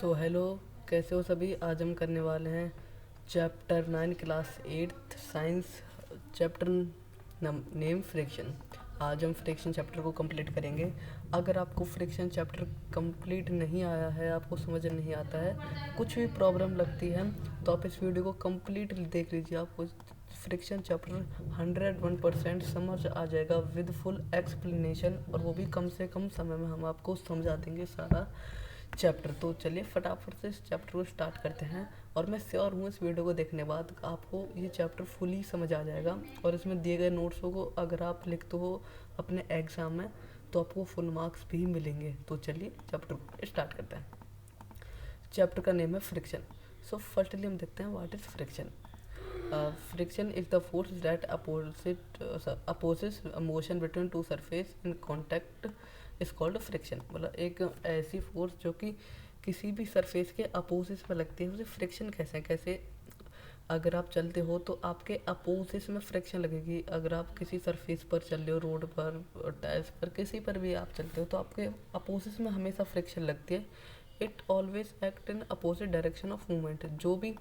So hello, कैसे हो सभी। आज हम करने वाले हैं chapter 9 class 8 science chapter name friction. आज हम फ्रिक्शन चैप्टर को कंप्लीट करेंगे। अगर आपको फ्रिक्शन चैप्टर कंप्लीट नहीं आया है, आपको समझ नहीं आता है, कुछ भी प्रॉब्लम लगती है, तो आप इस वीडियो को कंप्लीट देख लीजिए। आपको फ्रिक्शन चैप्टर 101% समझ आ जाएगा विद फुल एक्सप्लेनेशन, और वो भी कम से कम समय में हम आपको समझा देंगे सारा चैप्टर। तो चलिए फटाफट से इस चैप्टर को स्टार्ट करते हैं। और मैं श्योर हूँ इस वीडियो को देखने बाद आपको ये चैप्टर फुली समझ आ जाएगा, और इसमें दिए गए नोट्सों को अगर आप लिखते हो अपने एग्ज़ाम में तो आपको फुल मार्क्स भी मिलेंगे। तो चलिए चैप्टर को स्टार्ट करते हैं। चैप्टर का नेम है फ्रिक्शन। सो फर्स्टली हम देखते हैं what is friction. Friction is the force that opposes motion between two surface in contact is called friction. मतलब एक ऐसी फोर्स जो कि किसी भी सरफेस के अपोजिस में लगती है, उसे फ्रिक्शन कैसे अगर आप चलते हो तो आपके अपोजिस में फ्रिक्शन लगेगी। अगर आप किसी सरफेस पर चल रहे हो, रोड पर, टाइल्स पर, किसी पर भी आप चलते हो तो आपके अपोजिस में हमेशा फ्रिक्शन लगती है। It always act in opposite direction of movement. जो भी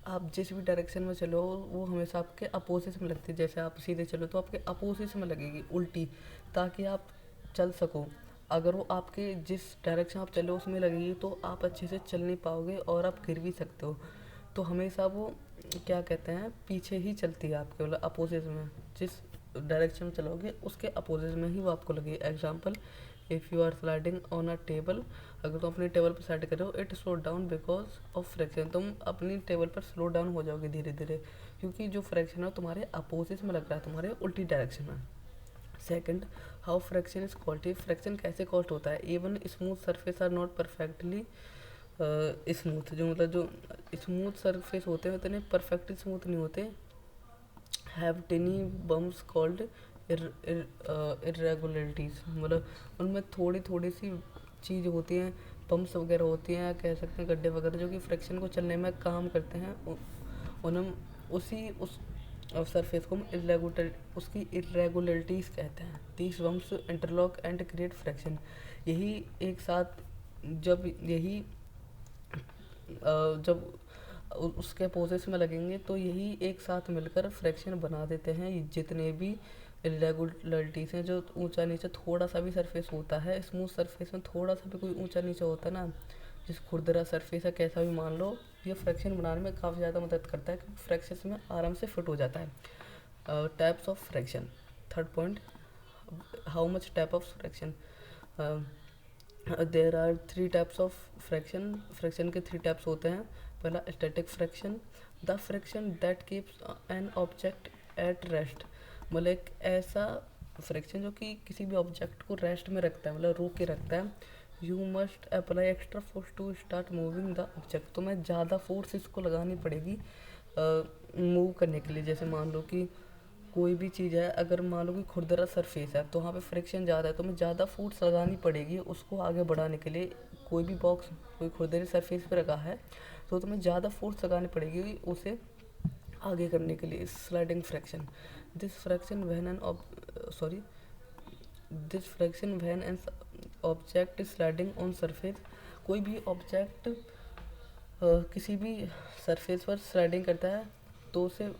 आप जिस भी डायरेक्शन में चलो वो हमेशा आपके अपोजिट में लगती है। जैसे आप सीधे चलो तो आपके अपोजिट में लगेगी उल्टी, ताकि आप चल सको। अगर वो आपके जिस डायरेक्शन आप चलो उसमें लगेगी तो आप अच्छे से चल नहीं पाओगे और आप गिर भी सकते हो। तो हमेशा वो क्या कहते हैं, पीछे ही चलती है आपके, मतलब अपोजिट में। जिस डायरेक्शन में चलोगे उसके अपोजिट में ही वो आपको लगेगी। Example, if you are sliding on a table, अगर तुम अपनी टेबल पर स्लाइड कर रहे हो, it slow down because of fraction. तुम अपनी टेबल पर स्लो डाउन हो जाओगे धीरे धीरे, क्योंकि जो फ्रैक्शन है तुम्हारे अपोजिट में लग रहा है, तुम्हारे उल्टी डायरेक्शन में। Second, how fraction is called. Fraction कैसे कॉल्ड होता है। Even smooth surface are not perfectly smooth. जो मतलब जो स्मूथ सरफेस होते हैं उतने परफेक्टली स्मूथ नहीं होते। Have tiny bumps called irregularities. मतलब उनमें थोड़ी थोड़ी सी चीज़ होती हैं, पम्प्स वगैरह होती हैं, कह सकते हैं गड्ढे वगैरह, जो कि फ्रैक्शन को चलने में काम करते हैं। उन्हें उस सरफेस को हम इरेगुलर उसकी इरेगुलरिटीज़ कहते हैं। These bumps interlock and create fraction. यही एक साथ जब यही जब उसके अपोजिट में लगेंगे तो यही एक साथ मिलकर फ्रैक्शन बना देते हैं। जितने भी इरेगुलरिटीज़ हैं, जो ऊंचा नीचे थोड़ा सा भी सरफेस होता है, स्मूथ सरफेस में थोड़ा सा भी कोई ऊंचा नीचे होता है ना, जिस खुरदरा सरफेस है कैसा भी मान लो, ये फ्रैक्शन बनाने में काफ़ी ज़्यादा मदद करता है, क्योंकि फ्रैक्शन में आराम से फिट हो जाता है। Types of fraction. Third point, how much type of fraction. There are 3 types of fraction. Fraction के 3 टाइप्स होते हैं। पहला static fraction, the fraction that keeps an object at rest. मतलब एक ऐसा फ्रैक्शन जो कि किसी भी ऑब्जेक्ट को रेस्ट में रखता है, मतलब रोक के रखता है। You must apply extra force to start moving the object. तो मैं ज़्यादा फोर्स इसको लगानी पड़ेगी मूव करने के लिए। जैसे मान लो कि कोई भी चीज़ है, अगर मान लो कि खुरदरा सरफेस है तो वहाँ पे फ्रिक्शन ज़्यादा है, तो मैं ज़्यादा फोर्स लगानी पड़ेगी उसको आगे बढ़ाने के लिए। कोई भी बॉक्स कोई खुरदरे सरफेस पे रखा है तो तुम्हें ज़्यादा फोर्स लगानी पड़ेगी उसे आगे करने के लिए। Sliding fraction, this fraction when N sorry this fraction when an object sliding on surface. कोई भी ऑब्जेक्ट किसी भी सरफेस पर स्लाइडिंग करता है तो उसे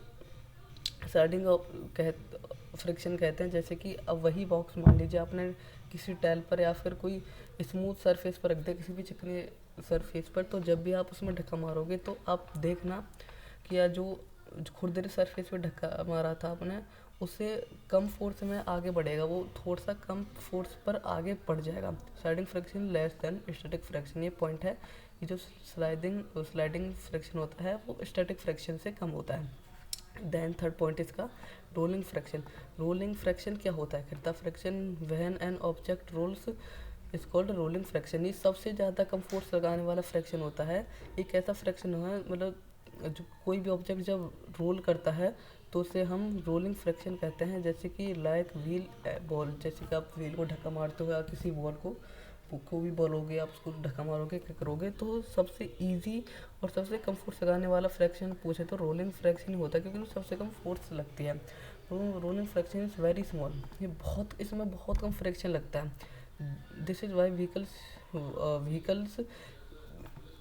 स्लाइडिंग कह फ्रिक्शन कहते हैं। जैसे कि अब वही बॉक्स मान लीजिए आपने किसी टाइल पर या फिर कोई स्मूथ सरफेस पर रख दिया, किसी भी चिकने सरफेस पर, तो जब भी आप उसमें धक्का मारोगे तो आप देखना कि या जो खुरदरे सरफेस पे धक्का मारा था आपने, उससे कम फोर्स में आगे बढ़ेगा, वो थोड़ा सा कम फोर्स पर आगे बढ़ जाएगा। Sliding friction less than static friction, ये पॉइंट है। ये जो स्लाइडिंग फ्रिक्शन होता है वो स्टैटिक फ्रिक्शन से कम होता है। देन थर्ड पॉइंट इसका रोलिंग फ्रैक्शन। रोलिंग फ्रैक्शन क्या होता है। The fraction when an object rolls is called rolling fraction. ये सबसे ज़्यादा कम फोर्स लगाने वाला फ्रैक्शन होता है। एक ऐसा फ्रैक्शन है, मतलब जो कोई भी ऑब्जेक्ट जब रोल करता है तो उसे हम रोलिंग फ्रैक्शन कहते हैं। जैसे कि लाइक व्हील बॉल, जैसे कि आप व्हील को धक्का मारते हो या किसी बॉल को भी बोलोगे, आप उसको धक्का मारोगे, क्या करोगे, तो सबसे इजी और सबसे कम फोर्स लगाने वाला फ्रैक्शन पूछे तो रोलिंग फ्रैक्शन ही होता है, क्योंकि सबसे कम फोर्स लगती है। तो rolling fraction is very small, ये बहुत, इसमें बहुत कम फ्रैक्शन लगता है। This is why vehicles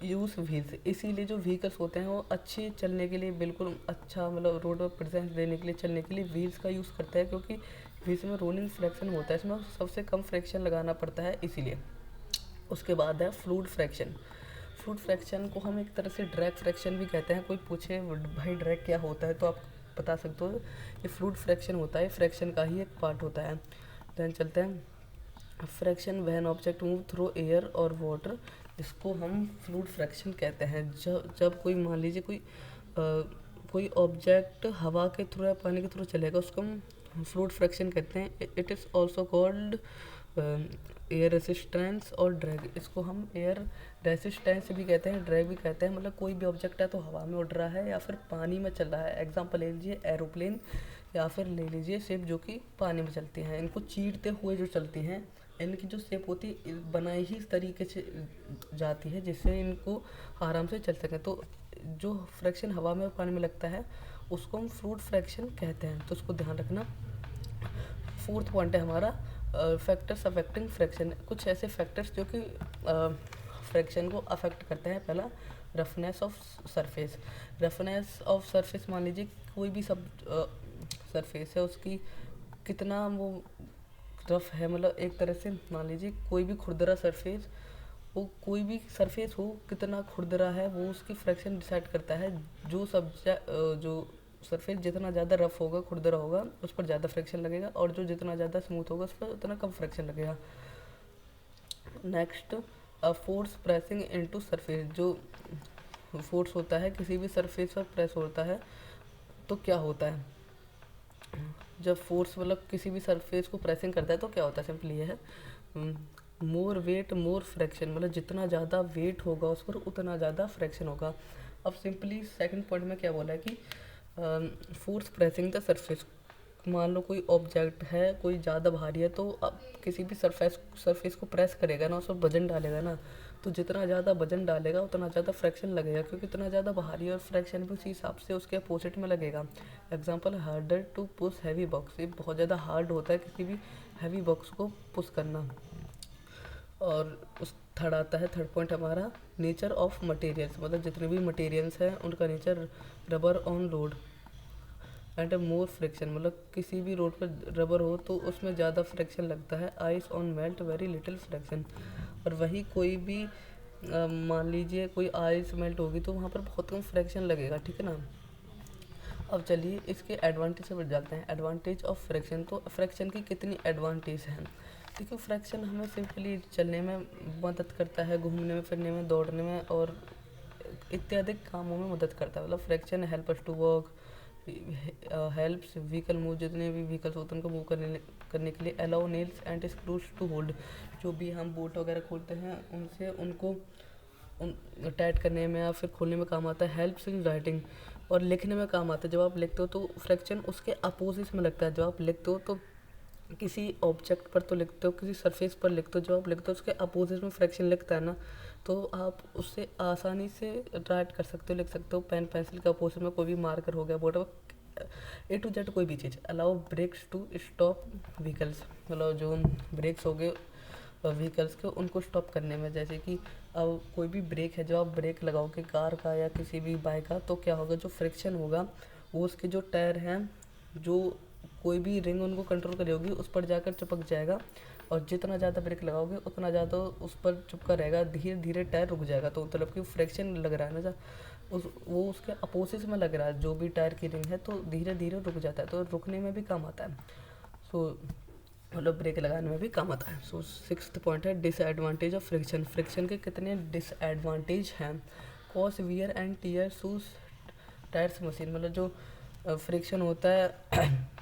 use wheels, इसीलिए जो व्हीकल्स होते हैं वो अच्छे चलने के लिए, बिल्कुल अच्छा मतलब रोड पर प्रेजेंस देने के लिए, चलने के लिए व्हील्स का यूज़ करते हैं, क्योंकि व्हील्स में रोलिंग फ्रैक्शन होता है, इसमें सबसे कम फ्रैक्शन लगाना पड़ता है इसीलिए। उसके बाद है फ्लूइड फ्रैक्शन। फ्लूइड फ्रैक्शन को हम एक तरह से ड्रैग फ्रैक्शन भी कहते हैं। कोई पूछे भाई ड्रैग क्या होता है तो आप बता सकते हो ये फ्लूइड फ्रैक्शन होता है, फ्रैक्शन का ही एक पार्ट होता है। देन चलते हैं fraction when object move through air और वाटर, इसको हम फ्लूइड फ्रैक्शन कहते हैं। जब कोई मान लीजिए कोई ऑब्जेक्ट हवा के थ्रू या पानी के थ्रू चलेगा, उसको हम फ्लूइड फ्रैक्शन कहते हैं। It is also called air resistance और ड्रैग, इसको हम एयर रेसिस्टेंस भी कहते हैं, ड्रैग भी कहते हैं। मतलब कोई भी ऑब्जेक्ट है तो हवा में उड़ रहा है या फिर पानी में चल रहा है। एग्जांपल ले लीजिए एरोप्लेन, या फिर ले लीजिए शिप जो कि पानी में चलती हैं। इनको चीरते हुए जो चलती हैं, इनकी जो शेप होती है बनाई ही इस तरीके से जाती है जिससे इनको आराम से चल सकें। तो जो फ्रैक्शन हवा में और पानी में लगता है उसको हम फ्लूइड फ्रैक्शन कहते हैं, तो उसको ध्यान रखना। फोर्थ पॉइंट है हमारा फैक्टर्स अफेक्टिंग फ्रैक्शन। कुछ ऐसे फैक्टर्स जो कि फ्रैक्शन को अफेक्ट करते हैं। पहला roughness of surface. Roughness of surface, मान लीजिए कोई भी सब सरफेस है उसकी कितना वो रफ है, मतलब एक तरह से मान लीजिए कोई भी खुरदरा सरफेस, वो कोई भी सरफेस हो कितना खुरदरा है वो उसकी फ्रैक्शन डिसाइड करता है। जो सरफेस जितना ज़्यादा रफ होगा, खुरदरा होगा, उस पर ज़्यादा फ्रैक्शन लगेगा, और जो जितना ज़्यादा स्मूथ होगा उस पर उतना कम फ्रैक्शन लगेगा। Next force pressing into surface. जो फोर्स होता है किसी भी सरफेस पर प्रेस होता है तो क्या होता है, जब फोर्स मतलब किसी भी सरफेस को प्रेसिंग करता है तो क्या होता है, सिंपली ये है मोर वेट मोर फ्रैक्शन, मतलब जितना ज़्यादा वेट होगा उस पर उतना ज़्यादा फ्रैक्शन होगा। अब सिंपली सेकंड पॉइंट में क्या बोला है कि फोर्स प्रेसिंग द सरफेस। मान लो कोई ऑब्जेक्ट है, कोई ज़्यादा भारी है, तो अब किसी भी सरफेस को प्रेस करेगा ना, उस पर वजन डालेगा ना, तो जितना ज़्यादा वजन डालेगा उतना ज़्यादा फ्रैक्शन लगेगा, क्योंकि इतना ज़्यादा भारी और फ्रैक्शन भी उसी हिसाब से उसके अपोजिट में लगेगा। Example harder to push heavy box, ये बहुत ज़्यादा हार्ड होता है किसी भी हैवी बॉक्स को पुश करना। और उस थर्ड आता है, थर्ड पॉइंट हमारा नेचर ऑफ मटेरियल्स, मतलब जितने भी मटेरियल्स हैं उनका nature. Rubber on load and more friction, मतलब किसी भी रोड पर रबर हो तो उसमें ज़्यादा फ्रिक्शन लगता है। Ice on melt very little friction, और वही कोई भी मान लीजिए कोई आइस मेल्ट होगी तो वहाँ पर बहुत कम फ्रिक्शन लगेगा, ठीक है ना। अब चलिए इसके एडवांटेज से बढ़ जाते हैं। एडवांटेज ऑफ फ्रैक्शन, तो फ्रैक्शन की कितनी एडवांटेज हैं। देखिए फ्रैक्शन हमें सिंपली चलने में मदद करता है, घूमने में, फिरने में, दौड़ने में और इत्यादि कामों में मदद करता है। मतलब fraction help us to work, helps vehicle move, जितने भी व्हीकल्स होते हैं उनको मूव करने के लिए। Allow nails and screws to hold, जो भी हम बोल्ट वगैरह खोलते हैं उनसे उनको टाइट करने में या फिर खोलने में काम आता है। हेल्प्स इन राइटिंग, और लिखने में काम आता है। जब आप लिखते हो तो फ्रैक्शन उसके अपोजिट में लगता है। जब आप लिखते हो तो किसी ऑब्जेक्ट पर तो लिखते हो, किसी सरफेस पर लिखते हो, जब आप लिखते हो उसके अपोजिट में फ्रैक्शन लिखता है ना, तो आप उससे आसानी से राइट कर सकते हो, लिख सकते हो। पेन पेंसिल के अपोजिट में कोई भी मार्कर हो गया, बोर्ड ए टू जेड कोई भी चीज़। Allow brakes to stop vehicles, मतलब जो ब्रेक्स हो गए व्हीकल्स के उनको स्टॉप करने में। जैसे कि अब कोई भी ब्रेक है, जब आप ब्रेक लगाओगे कार का या किसी भी बाइक का, तो क्या होगा, जो फ्रिक्शन होगा वो उसके जो टायर हैं, जो कोई भी रिंग उनको कंट्रोल करी होगी उस पर जाकर चिपक जाएगा, और जितना ज़्यादा ब्रेक लगाओगे उतना ज़्यादा उस पर चिपका रहेगा, धीरे धीरे टायर रुक जाएगा। तो मतलब कि फ्रिक्शन लग रहा है ना, वो उसके अपोजिट में लग रहा है जो भी टायर की रिंग है, तो धीरे धीरे रुक जाता है, तो रुकने में भी काम आता है। सो मतलब ब्रेक लगाने में भी काम आता है। सो सिक्स्थ पॉइंट है डिसएडवांटेज ऑफ फ्रिक्शन। फ्रिक्शन के कितने डिसएडवांटेज हैं। Cause wear and tear shoes tyres machine, मतलब जो फ्रिक्शन होता है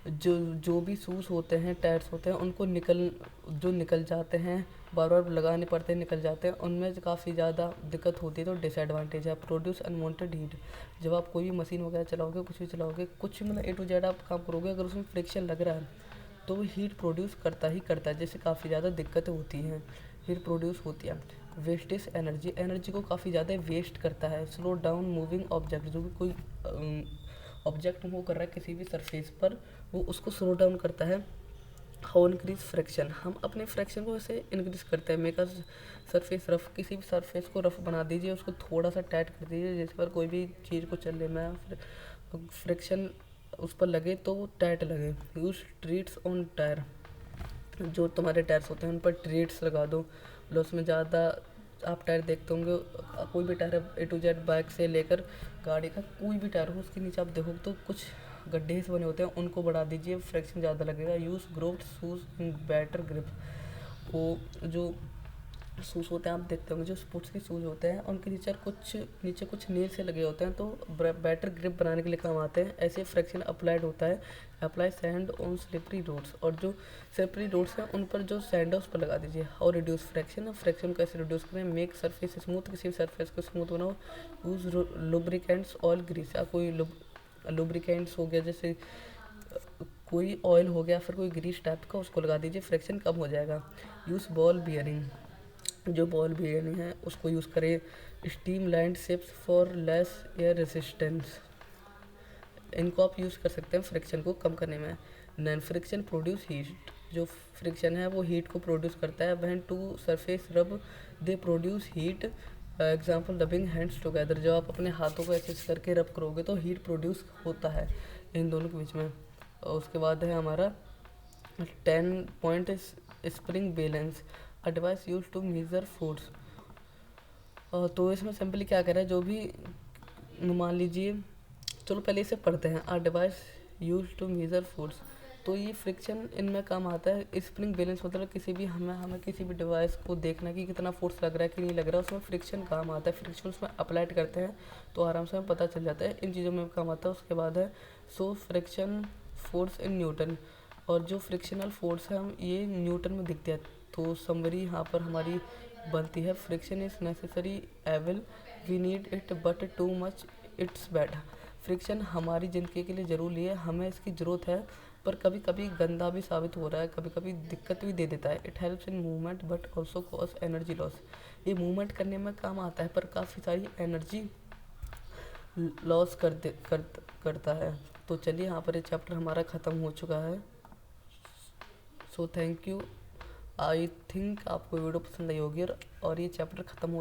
जो भी शूज़ होते हैं, टायर्स होते हैं, उनको निकल जाते हैं, बार बार लगाने पड़ते हैं, निकल जाते हैं, उनमें काफ़ी ज़्यादा दिक्कत होती है। तो डिसएडवांटेज है। प्रोड्यूस अनवांटेड हीट, जब आप कोई भी मशीन वगैरह चलाओगे, कुछ भी चलाओगे, कुछ मतलब ए टू जेड आप काम करोगे, अगर उसमें फ्रिक्शन लग रहा है तो वो हीट प्रोड्यूस करता ही करता है, जिससे काफ़ी ज़्यादा दिक्कतें होती हैं, हीट प्रोड्यूस होती है। वेस्टेज एनर्जी को काफ़ी ज़्यादा वेस्ट करता है। स्लो डाउन मूविंग ऑब्जेक्ट, जो भी कोई ऑब्जेक्ट मूव कर रहा है किसी भी सरफेस पर, वो उसको स्लो डाउन करता है। हाउ इंक्रीज फ्रैक्शन, हम अपने फ्रैक्शन को ऐसे इंक्रीज करते हैं। मेक अ सरफेस रफ, किसी भी सरफेस को रफ बना दीजिए, उसको थोड़ा सा टाइट कर दीजिए, जिस पर कोई भी चीज़ को चलने में फ्रिक्शन उस पर लगे तो वो टाइट लगे। यूज ट्रीट्स ऑन टायर, जो तुम्हारे टायर्स होते हैं उन पर ट्रीट्स लगा दो। मतलब उसमें ज़्यादा आप टायर देखते होंगे, कोई भी tyre A to Z bike से लेकर गाड़ी का कोई भी टायर हो, उसके नीचे आप देखो तो कुछ गड्ढे से बने होते हैं, उनको बढ़ा दीजिए, फ्रैक्शन ज़्यादा लगेगा। Use growth shoes in better grip, वो जो शूज़ होते हैं आप देखते होंगे, जो स्पोर्ट्स के शूज़ होते हैं उनके नीचे कुछ नील से लगे होते हैं, तो बेटर ग्रिप बनाने के लिए काम आते हैं। ऐसे फ्रैक्शन अप्लाइड होता है। Apply sand on slippery roads, और जो स्लिपरी रोड्स हैं उन पर जो सैंड है उस पर लगा दीजिए। और रिड्यूस फ्रैक्शन, फ्रैक्शन कैसे रिड्यूस करें? मेक सरफेस स्मूथ, किसी भी सरफेस को स्मूथ बनाओ। यूज़ लुब्रिकेंट्स ऑयल ग्रीस, या कोई लुब्रिकेंट्स हो गया, जैसे कोई ऑयल हो गया, फिर कोई ग्रीस टाइप का, उसको लगा दीजिए, फ्रैक्शन कम हो जाएगा। यूज़ बॉल बियरिंग, जो बॉल बियरिंग है उसको यूज़ करें। Steam land ships for less air resistance, इनको आप यूज़ कर सकते हैं फ्रिक्शन को कम करने में। नॉन फ्रिक्शन प्रोड्यूस हीट, जो फ्रिक्शन है वो हीट को प्रोड्यूस करता है। व्हेन टू सरफेस रब they produce heat, example rubbing hands together, जब आप अपने हाथों को ऐसे करके रब करोगे तो हीट प्रोड्यूस होता है इन दोनों के बीच में। और उसके बाद है हमारा 10 point spring balance, a device use to measure force. तो इसमें सिंपली क्या करें, जो भी मान लीजिए, चलो पहले इसे पढ़ते हैं। A device use to measure force, तो ये फ्रिक्शन इनमें काम आता है। स्प्रिंग बैलेंस मतलब किसी भी हमें किसी भी डिवाइस को देखना कि कितना फोर्स लग रहा है कि नहीं लग रहा है, उसमें फ्रिक्शन काम आता है। फ्रिक्शन उसमें अप्लाइड करते हैं तो आराम से हमें पता चल जाता है, इन चीज़ों में काम आता है। उसके बाद है so friction force in newton, और जो फ्रिक्शनल फोर्स है हम ये न्यूटन में दिखते हैं। तो समरी यहाँ पर हमारी बनती है, friction is necessary evil we need it but too much it's bad. Friction हमारी ज़िंदगी के लिए ज़रूरी है, हमें इसकी ज़रूरत है, पर कभी कभी गंदा भी साबित हो रहा है, कभी कभी दिक्कत भी दे देता है। It helps in movement but also cause energy loss, ये मूवमेंट करने में काम आता है पर काफ़ी सारी एनर्जी लॉस करता है। तो चलिए यहाँ पर ये चैप्टर हमारा ख़त्म हो चुका है। So thank you. I think आपको वीडियो पसंद आई होगी, और ये चैप्टर ख़त्म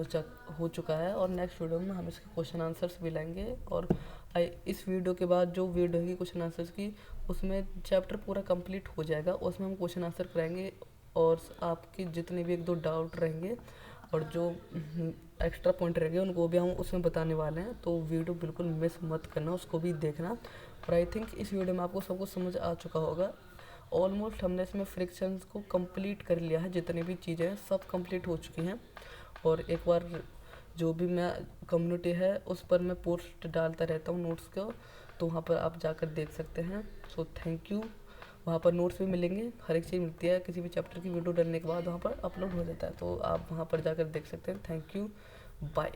हो चुका है, और नेक्स्ट वीडियो में हम इसके क्वेश्चन आंसर्स भी लेंगे। और इस वीडियो के बाद जो वीडियो होगी क्वेश्चन आंसर्स की, उसमें चैप्टर पूरा कंप्लीट हो जाएगा, उसमें हम क्वेश्चन आंसर कराएंगे, और आपके जितने भी 1-2 डाउट रहेंगे और जो एक्स्ट्रा पॉइंट रहेंगे उनको भी हम उसमें बताने वाले हैं। तो वीडियो बिल्कुल मिस मत करना, उसको भी देखना। और आई थिंक इस वीडियो में आपको सब कुछ समझ आ चुका होगा। ऑलमोस्ट हमने इसमें फ्रिक्शंस को कंप्लीट कर लिया है, जितनी भी चीज़ें हैं सब कंप्लीट हो चुकी हैं। और एक बार जो भी मैं कम्युनिटी है उस पर मैं पोस्ट डालता रहता हूँ नोट्स को, तो वहाँ पर आप जाकर देख सकते हैं। So thank you. वहाँ पर नोट्स भी मिलेंगे, हर एक चीज़ मिलती है, किसी भी चैप्टर की वीडियो डालने के बाद वहाँ पर अपलोड हो जाता है, तो आप वहाँ पर जाकर देख सकते हैं। Thank you, bye.